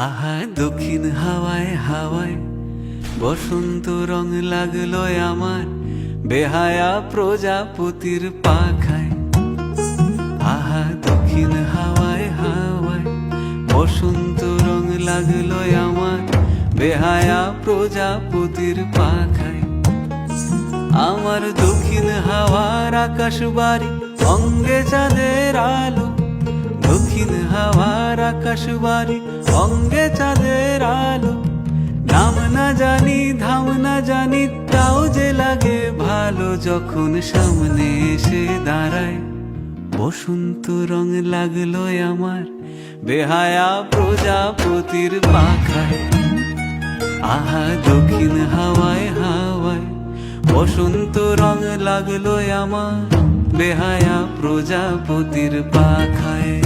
আহা দক্ষিণ হাওয়ায় হাওয়ায় বসন্ত রং লাগলো আমার বেহায়া প্রজাপতির পাখায়। আহা দক্ষিণ হাওয়ায় হাওয়ায় বসন্ত রং লাগলো আমার বেহায়া প্রজাপতির পাখায়। আমার দক্ষিণ হাওয়ার আকাশ বাড়ি অঙ্গে চাঁদের আলো, দক্ষিণ হাওয়ার আকাশ বাড়ি অঙ্গে চাঁদের আলো। নাম না জানি ধাম না জানি তাও যে লাগে ভালো যখন সামনে এসে দাঁড়ায়। বসন্ত রং লাগলো আমার বেহায়া প্রজাপতির পাখায়। আহা দক্ষিণ হাওয়ায় হাওয়ায় বসন্ত রং লাগলো আমার বেহায়া প্রজাপতির পাখায়।